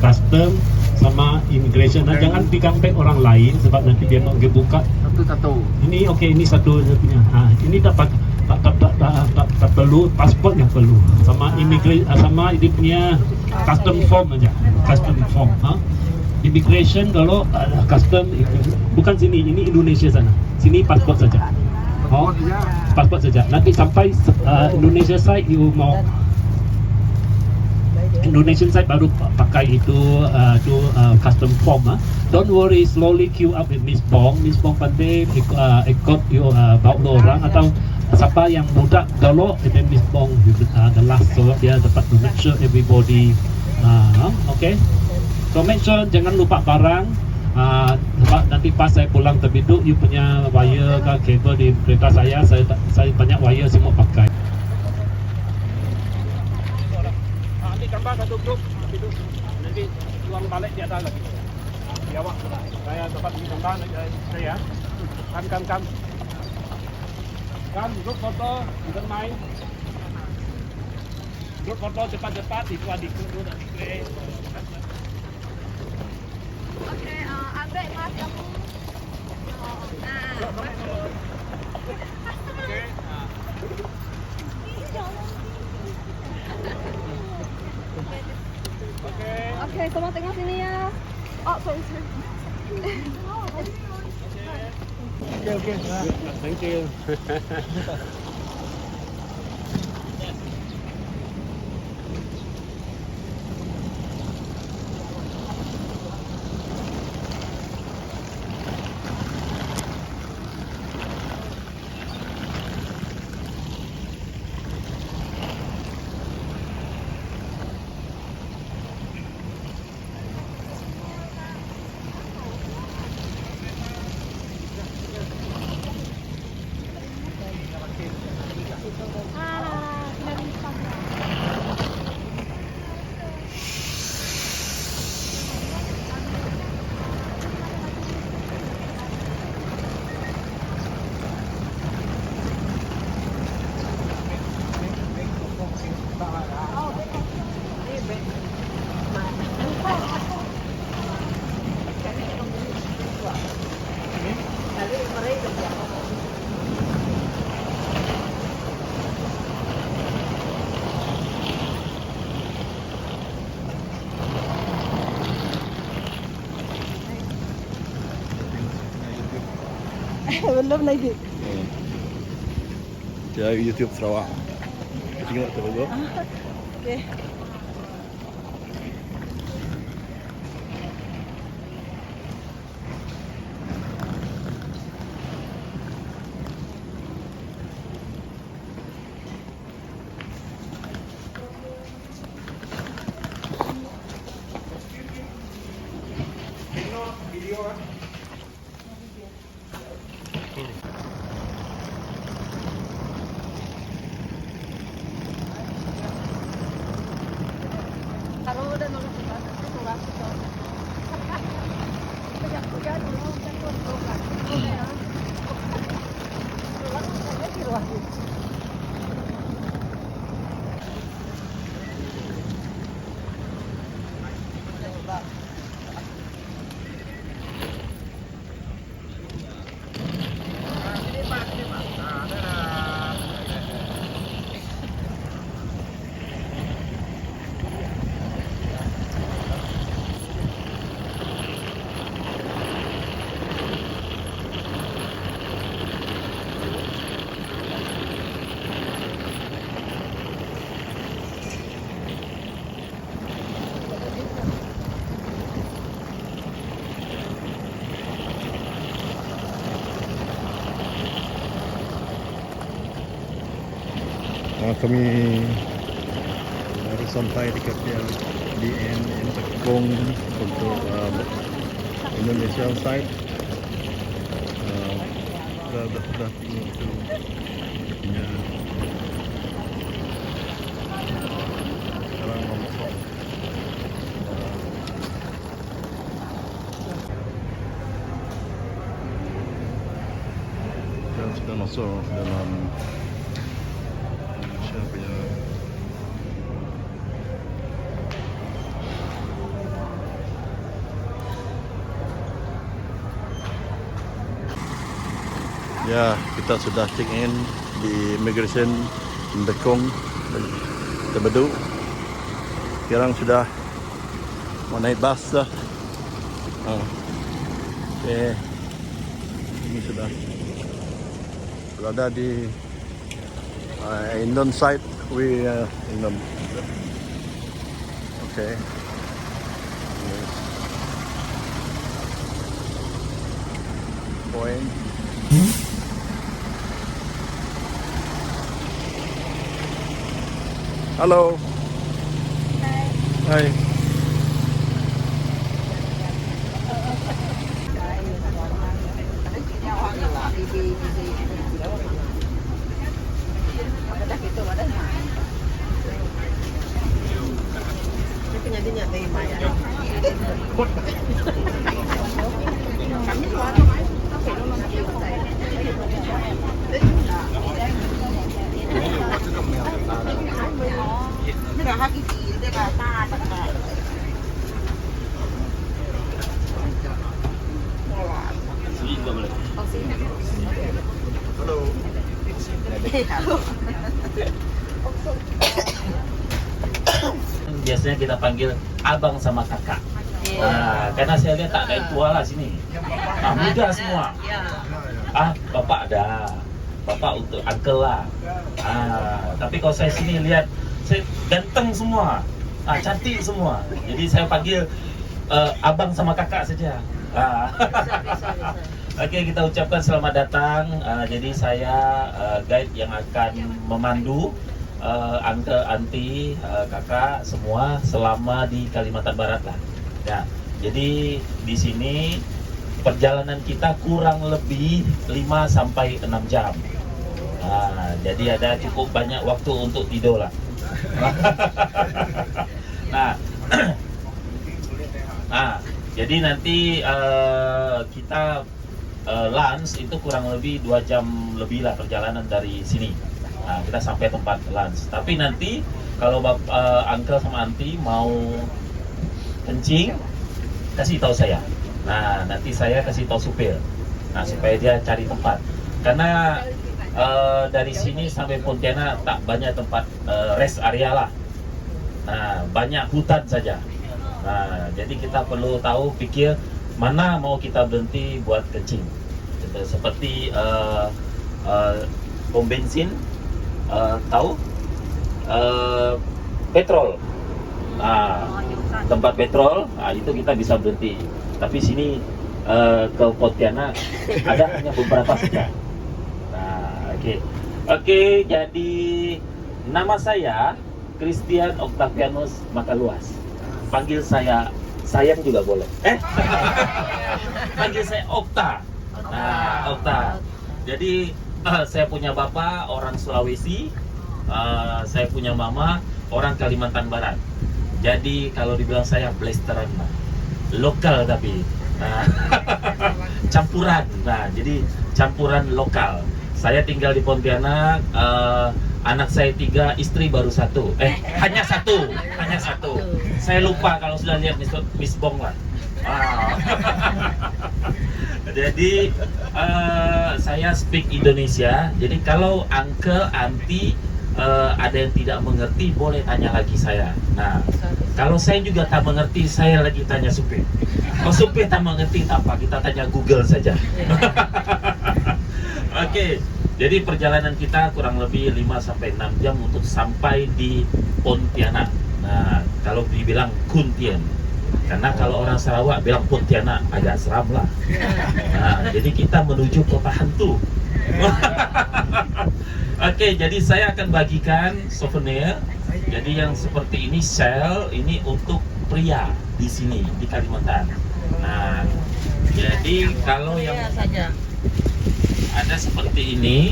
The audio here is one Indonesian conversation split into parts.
custom sama immigration. Nah, jangan pegang bag orang lain sebab nanti dia mau buka. Satu-satu. Ini okey, ini satu dia punya. Ini dapat tak perlu pasport yang perlu sama immigration sama dia punya custom form aja. Custom form. Immigration kalau custom bukan sini, ini Indonesia sana. Sini pasport saja. Pasport saja. Nanti sampai Indonesia side you mau Indonesian side baru pakai itu custom form. Don't worry, slowly queue up with Miss Bong. Miss Bong pandai ikut you bawa orang atau siapa yang muda kalau then Miss Bong the last, so dia dapat to make sure everybody okay. So make sure jangan lupa barang. Sebab nanti pas saya pulang terbiduk, you punya wire ke kabel di kereta saya banyak wire semua pakai. Gambar satu grup, nanti uang balik di atas lagi. Jawab, saya dapat gambar saya. Kan, grup foto, bukan main. Grup foto cepat-cepat, itu adik dulu nanti play. Oke, ambil mas kamu. Oke, semua tengok sini ya. Oh, sorry. Okay. Thank you. Belum lagi. Dia YouTube Sarawak. Tengok tu dulu. Okey. Kalau udah nolak itu surat itu. Sejak kuliah dulu kan surat. Surat saya di luar. Kami baru sampai dekat yang DN Tekong untuk Indonesia side. Dah tengok tu punya sekarang mau masuk. Dan sudah masuk dalam Indonesia punya Ya, kita sudah check in di immigration Dekong Tebedu. Sekarang sudah mau naik bus dah. Oke. Ini sudah berada di Indon side. We Indon. Oke. Point. Halo. Hai. Halo. Biasanya kita panggil abang sama kakak. Nah, karena saya lihat tak ada yang tua lah sini. Muda semua. Bapak ada. Bapak untuk uncle lah. Tapi kalau saya sini lihat, saya ganteng semua. Cantik semua. Jadi saya panggil abang sama kakak saja. Oke, kita ucapkan selamat datang. Jadi saya guide yang akan memandu uncle, auntie, kakak semua selama di Kalimantan Barat lah. Ya, jadi di sini perjalanan kita kurang lebih 5 sampai 6 jam. Jadi ada cukup banyak waktu untuk tidur lah. Jadi nanti kita lunch itu kurang lebih 2 jam lebih lah perjalanan dari sini. Kita sampai tempat lunch. Tapi nanti kalau uncle sama auntie mau kencing, kasih tahu saya. Nanti saya kasih tahu supir. Supaya dia cari tempat. Karena dari sini sampai Pontianak tak banyak tempat rest area lah. Banyak hutan saja. Jadi kita perlu tahu, pikir mana mau kita berhenti buat kencing. Seperti pom bensin, tahu? Petrol. Tempat petrol, itu kita bisa berhenti. Tapi sini ke Pontianak ada hanya beberapa saja. Oke, jadi nama saya Christian Octavianus Makaluas. Panggil saya sayang juga boleh. Panggil saya Okta. Okta. Jadi saya punya bapak orang Sulawesi, saya punya mama orang Kalimantan Barat. Jadi kalau dibilang saya blasteran, lokal tapi campuran. Jadi campuran lokal. Saya tinggal di Pontianak. Anak saya 3, istri baru 1. Hanya satu. Saya lupa kalau sudah lihat Miss Bong lah. Jadi saya speak Indonesia. Jadi kalau uncle, auntie ada yang tidak mengerti, boleh tanya lagi saya. Kalau saya juga tak mengerti, saya lagi tanya supir. Kalau supir tak mengerti, tak apa, kita tanya Google saja. Oke. Jadi perjalanan kita kurang lebih 5 sampai 6 jam untuk sampai di Pontianak. Kalau dibilang Kuntien. Karena kalau orang Sarawak bilang Pontianak agak seram lah. Jadi kita menuju kota hantu. Oke, jadi saya akan bagikan souvenir. Jadi yang seperti ini shell, ini untuk pria di sini di Kalimantan. Jadi kalau yang ada seperti ini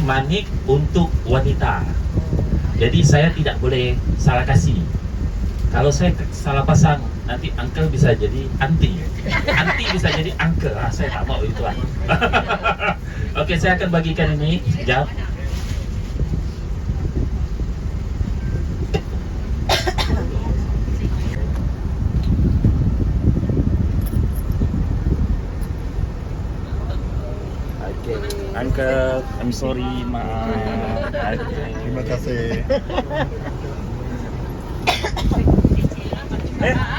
manik untuk wanita. Jadi saya tidak boleh salah kasih. Kalau saya salah pasang, nanti uncle bisa jadi auntie, auntie bisa jadi uncle. Saya tak mau itu lah. Oke, saya akan bagikan ini sekejap. Uncle, I'm sorry, maaf. Terima kasih.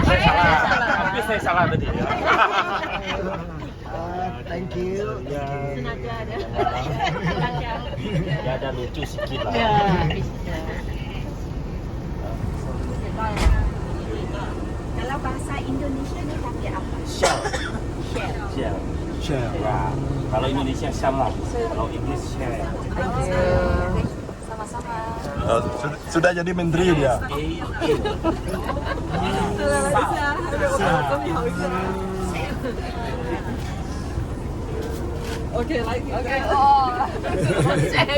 Saya salah. Tapi saya salah tadi. Thank you. Sengaja ada. Ya ada lucu sedikit lah. Ya, Kalau bahasa Indonesia ni pakai apa? Shell. Shell. Shell. Share. Ya. Kalau Indonesia salam. Kalau Inggris share. sama-sama. Sudah jadi menteri dia. Oke, lagi. Oke. Oh. Saya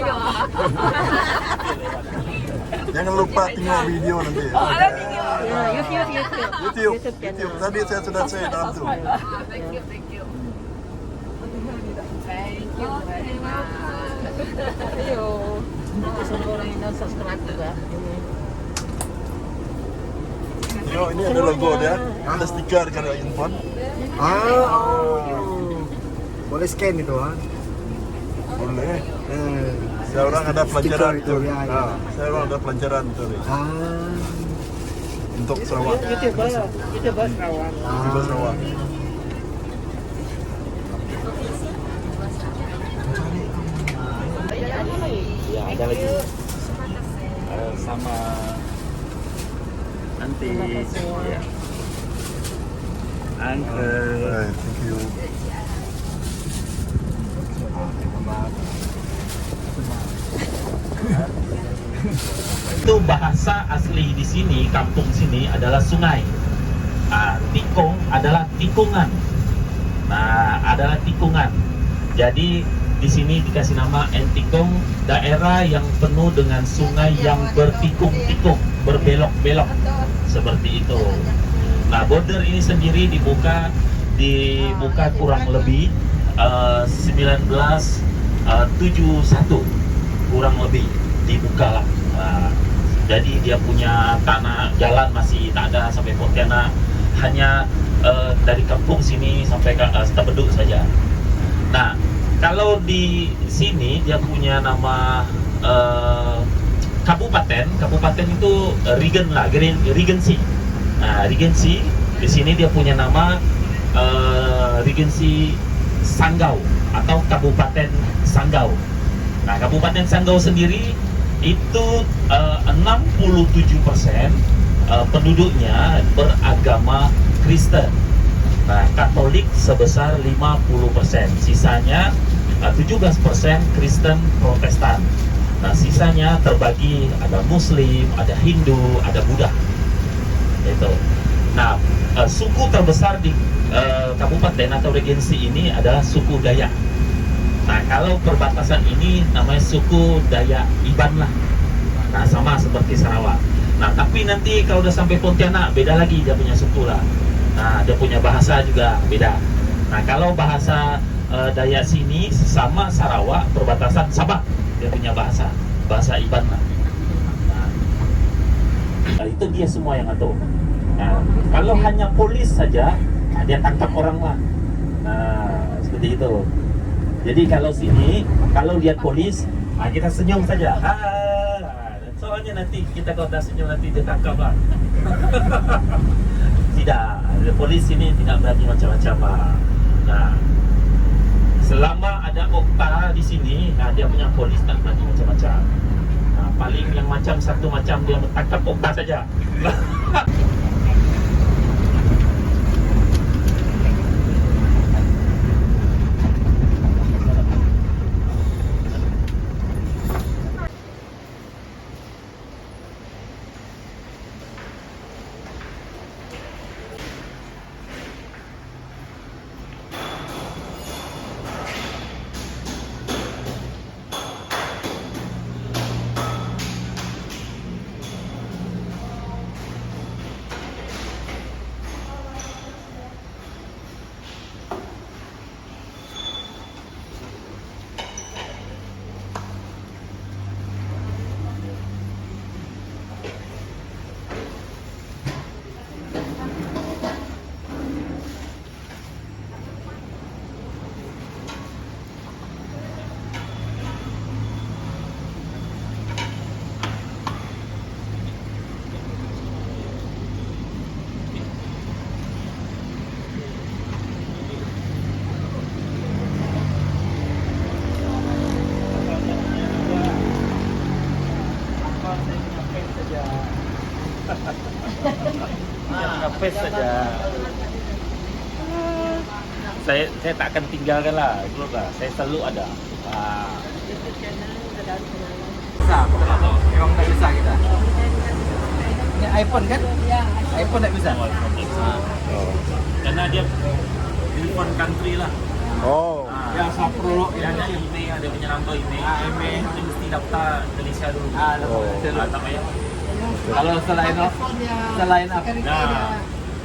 Jangan lupa tengok video nanti. Oh, ada video. Ya, YouTube. YouTube. Tadi saya sudah say dalam tu. Thank you. Thank you very much. Ayo. Semua orang yang subscribe juga. Tengok ini ada logo dia. Ada stiker kan ada handphone. Boleh scan itu ha? Boleh. Saya orang ada pelajaran Stiker itu, tu. ya, ya. Saya orang ada pelajaran tu. Untuk Sarawak. YouTuber Sarawak. Untuk Sarawak. Ya, ada lagi. Sama nanti. Ya. Uncle. Thank you. Itu bahasa asli di sini, kampung sini adalah sungai. Tikung adalah tikungan. Nah, adalah tikungan. Jadi di sini dikasih nama Entikong, daerah yang penuh dengan sungai yang bertikung-tikung, berbelok-belok seperti itu. Nah, border ini sendiri dibuka kurang lebih 1971 kurang lebih dibuka lah. Jadi dia punya tanah jalan masih tak ada sampai Pontianak, hanya dari kampung sini sampai ke Tebeduk saja. Nah, kalau di sini dia punya nama kabupaten itu Regen lah, Regency. Nah, Regency di sini dia punya nama Regency Sanggau atau Kabupaten Sanggau. Nah, Kabupaten Sanggau sendiri itu 67% penduduknya beragama Kristen. Nah, Katolik sebesar 50%, sisanya 17% Kristen Protestan. Nah, sisanya terbagi ada Muslim, ada Hindu, ada Buddha. Itu. Nah, suku terbesar di kabupaten atau regensi ini adalah suku Dayak. Nah, kalau perbatasan ini namanya suku Dayak Iban lah. Nah, sama seperti Sarawak. Nah, tapi nanti kalau udah sampai Pontianak beda lagi dia punya suku lah. Nah, dia punya bahasa juga beda. Nah, kalau bahasa Dayak sini sama Sarawak perbatasan Sabah, dia punya bahasa Iban lah. Nah, itu dia semua yang atur. Nah, kalau hanya polis saja, dia tangkap orang lah. Nah, seperti itu. Jadi kalau sini, kalau lihat polis, kita senyum saja. Soalnya nanti kita kalau tak senyum nanti dia tangkap lah. Tidak, polis sini tidak berani macam-macam lah. Nah, selama ada okta di sini, dia punya polis tak berani macam-macam. Nah, paling yang macam satu macam dia tangkap okta saja. request saja. Saya tak akan tinggalkan lah, itu lah. Saya selalu ada. Memang tak bisa kita. Ini iPhone kan? iPhone tak bisa. Karena dia different country lah. Oh. Ya, Sapro, Dia ada email, ada punya number email. Email dia mesti daftar Indonesia dulu. Namanya. Kalau selain apa? Nah,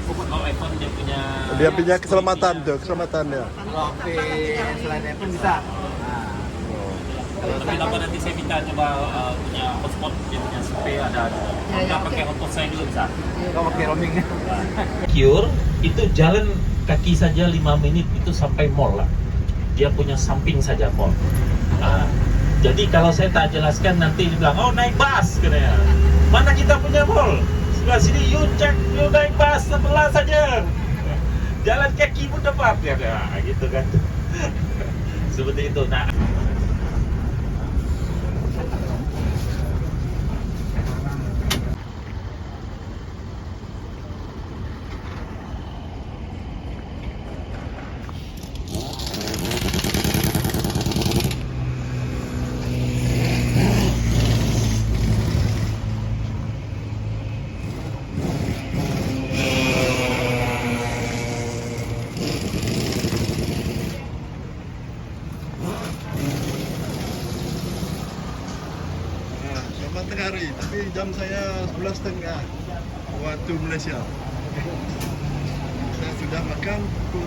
kalau iPhone dia punya. Dia punya keselamatannya. Kalau HP selain iPhone bisa. Tapi apa nanti saya minta coba punya hotspot dia punya SP ada. Kalau pakai hotspot saya dulu bisa. Kau pakai roaming. Cure itu jalan kaki saja 5 menit itu sampai mall lah. Dia punya samping saja mall. Jadi kalau saya tak jelaskan nanti dibilang, oh naik bus katanya. Mana kita punya mall? Sebelah sini you check, you naik bus sebelah saja. Jalan kaki pun dapat ya, gitu kan. Seperti itu. Nah. Selamat tengah hari, tapi jam saya 11.30 waktu Malaysia. Saya sudah makan pukul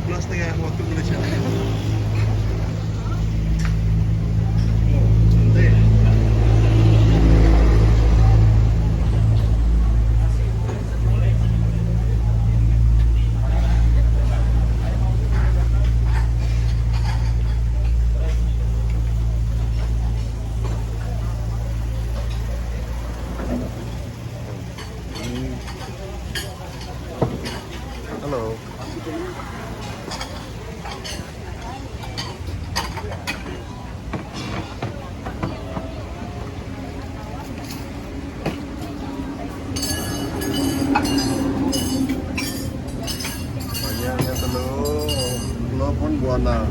11.30 waktu Malaysia. Santai. Halo. Banyaknya telur pun buana.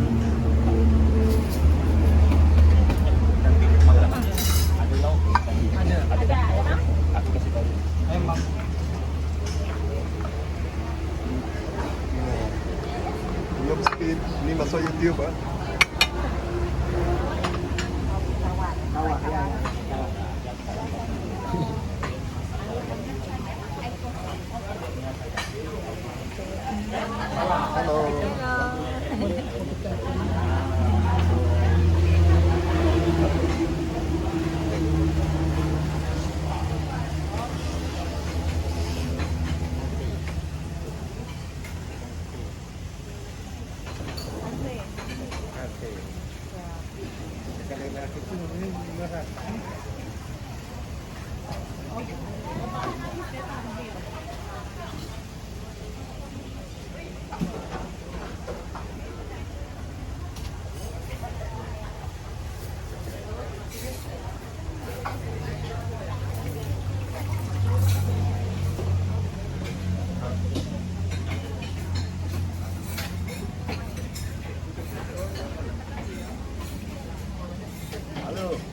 Memang. Belum speed, ini masuk YouTube ah. Halo.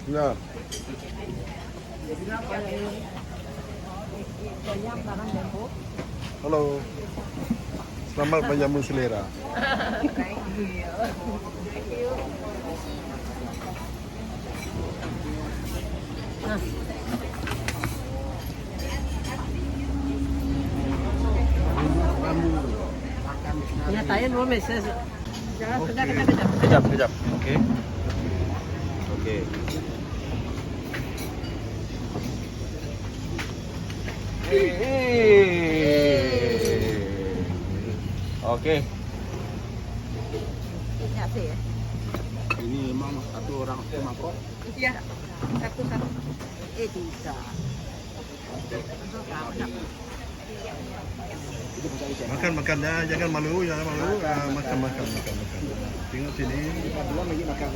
Ya. Halo. Selamat menjamu selera. Nyatain mau message. Kejap. Oke. Oke. Oke. Ini memang satu orang mangkok. Iya. Satu. Tiga. Makan ya, jangan malu. Makan. Tengok sini. Dua lagi makan.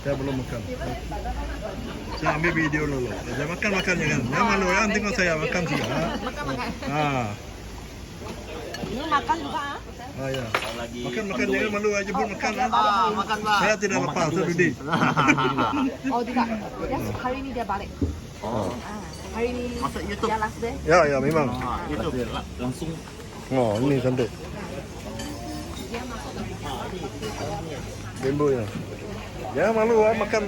Saya belum makan. Saya ambil video dulu. Saya makan jangan. Jangan malu ya, tengok saya makan sih. Makan. Ah. Ini makan juga ah? Ah ya. Lagi Makan jangan malu aja pun makan. Makan Pak. Saya tidak Mau lepas, makan saya dulu duduk. Oh tidak. Ya hari ini dia balik. Oh. Hari ini dia last day. Ya memang. Itu langsung Oh ini cantik. Bambu ya. Jangan malu ah, makan.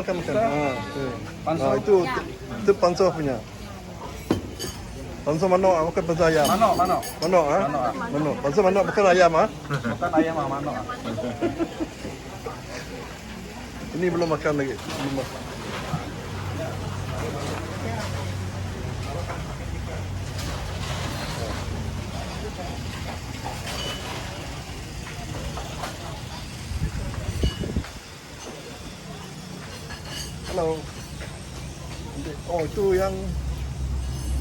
Ah, itu panso punya. Panso manok, bukan panso ayam. Manok. Manok ah? Manok. Panso manok bukan ayam ah? Bukan ayam ah, manok. Ini belum makan lagi. Belum makan. Halo. Oh itu yang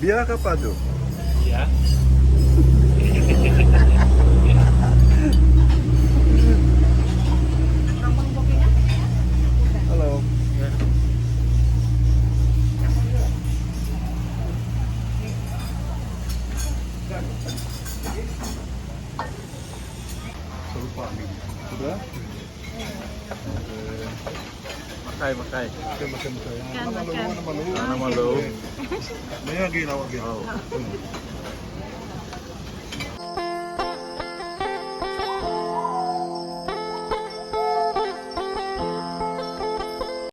biar apa tuh? Ya. Halo. Sudah? makai. Makan. Makan. Mana malu? Ini lagi lawak dia.